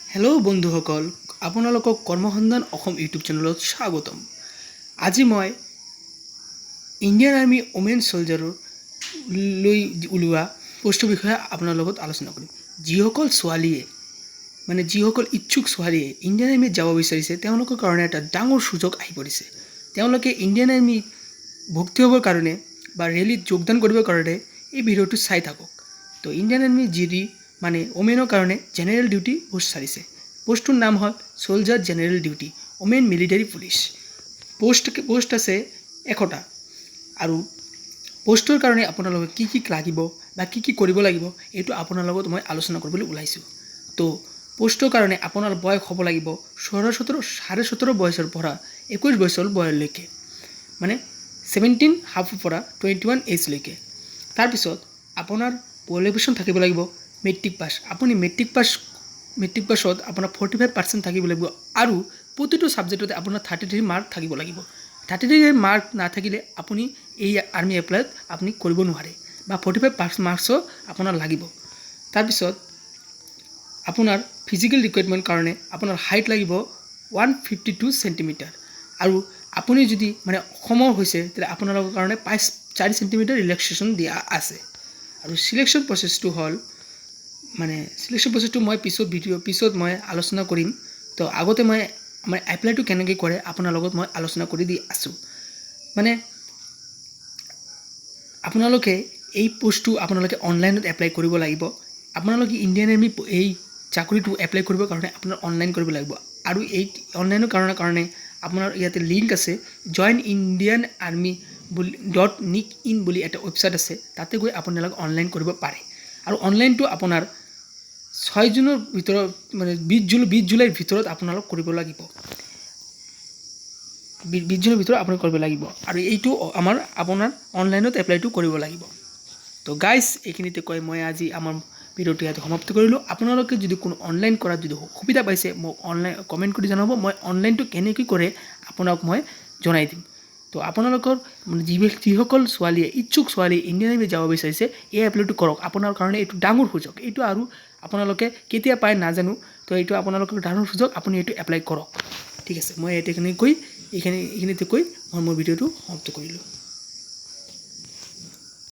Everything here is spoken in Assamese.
হেল্ল' বন্ধুসকল, আপোনালোকক কৰ্মসন্ধান অসম ইউটিউব চেনেলত স্বাগতম। আজি মই ইণ্ডিয়ান আৰ্মি ওমেন ছলজাৰৰ লৈ ওলোৱা পোষ্টৰ বিষয়ে আপোনাৰ লগত আলোচনা কৰিম। যিসকল ছোৱালীয়ে যিসকল ইচ্ছুক ছোৱালীয়ে ইণ্ডিয়ান আৰ্মিত যাব বিচাৰিছে তেওঁলোকৰ কাৰণে এটা ডাঙৰ সুযোগ আহি পৰিছে। তেওঁলোকে ইণ্ডিয়ান আৰ্মিত ভৰ্তি হ'বৰ কাৰণে বা ৰেলীত যোগদান কৰিবৰ কাৰণে এই ভিডিঅ'টো চাই থাকক। তো ইণ্ডিয়ান আৰ্মি জিডি ওমেনৰ কাৰণে জেনেৰেল ডিউটি পোষ্ট চাৰিছে। পোষ্টটোৰ নাম হ'ল ছলজাৰ general duty women military police. Post আছে 100টা আৰু পোষ্টৰ কাৰণে আপোনালোকে কি লাগিব বা কি কৰিব লাগিব এইটো আপোনাৰ লগত মই আলোচনা কৰিবলৈ ওলাইছোঁ। তো পোষ্টৰ কাৰণে আপোনাৰ বয়স হ'ব লাগিব 17.5 বয়সৰ পৰা 21 বছৰ বয়সলৈকে, 17 হাফৰ পৰা 21 এজলৈকে। তাৰপিছত আপোনাৰ কোৱালিফিকেশ্যন থাকিব লাগিব মেট্ৰিক পাছ। আপুনি মেট্ৰিক পাছত আপোনাৰ 45% থাকিব লাগিব আৰু প্ৰতিটো ছাবজেক্টতে আপোনাৰ 33 মাৰ্ক থাকিব লাগিব। 33 মাৰ্ক নাথাকিলে আপুনি এই আৰ্মি এপ্লাইত আপুনি কৰিব নোৱাৰে বা 45 মাৰ্কছো আপোনাৰ লাগিব। তাৰপিছত আপোনাৰ ফিজিকেল ৰিকুৱাৰমেণ্ট কাৰণে আপোনাৰ হাইট লাগিব 152 চেণ্টিমিটাৰ আৰু আপুনি যদি অসমৰ হৈছে তেতিয়া আপোনালোকৰ কাৰণে 4 চেণ্টিমিটাৰ ৰিলেক্সেশ্যন দিয়া আছে। আৰু চিলেকশ্যন প্ৰচেছটো হ'ল মই পিছত মই আলোচনা কৰিম। তো আগতে মই এপ্লাইটো কেনেকৈ কৰে আপোনাৰ লগত মই আলোচনা কৰি দি আছোঁ। আপোনালোকে এই পোষ্টটো আপোনালোকে অনলাইনত এপ্লাই কৰিব লাগিব। আপোনালোকে ইণ্ডিয়ান আৰ্মি এই চাকৰিটো এপ্লাই কৰিবৰ কাৰণে আপোনাৰ অনলাইন কৰিব লাগিব আৰু এই অনলাইনৰ কাৰণে আপোনাৰ ইয়াতে লিংক আছে জইন ইণ্ডিয়ান আৰ্মি .nic.in বুলি এটা ৱেবছাইট আছে, তাতে গৈ আপোনালোকে অনলাইন কৰিব পাৰে। আৰু অনলাইনটো আপোনাৰ 6 জুনৰ ভিতৰত 20 জুলাইৰ ভিতৰত আপোনালোক কৰিব লাগিব। 20 জুনৰ ভিতৰত আপোনালোক কৰিব লাগিব আৰু এইটো আপোনাৰ অনলাইনত এপ্লাইটো কৰিব লাগিব। তো গাইজ, এইখিনিতে কৈ মই আজি আমাৰ ভিডিঅ'টো ইয়াতে সমাপ্ত কৰিলোঁ। আপোনালোকে যদি কোনো অনলাইন কৰাত যদি সুবিধা পাইছে মোক কমেণ্ট কৰি জনাব। মই অনলাইনটো কেনেকৈ কৰে আপোনাক মই জনাই দিম। তো আপোনালোকৰ যিসকল ছোৱালীয়ে ইচ্ছুক ছোৱালী ইণ্ডিয়ান আৰ্মিত যাব বিচাৰিছে এই এপ্লাইটো কৰক। আপোনাৰ কাৰণে এইটো ডাঙৰ সুযোগ। এইটো আৰু আপোনালোকে কেতিয়া পায় নাজানো। তো এইটো আপোনালোকৰ ডাঙৰ সুযোগ, আপুনি এইটো এপ্লাই কৰক। ঠিক আছে, মই এইখিনিতে কৈ মই মোৰ ভিডিঅ'টো সমাপ্ত কৰিলোঁ।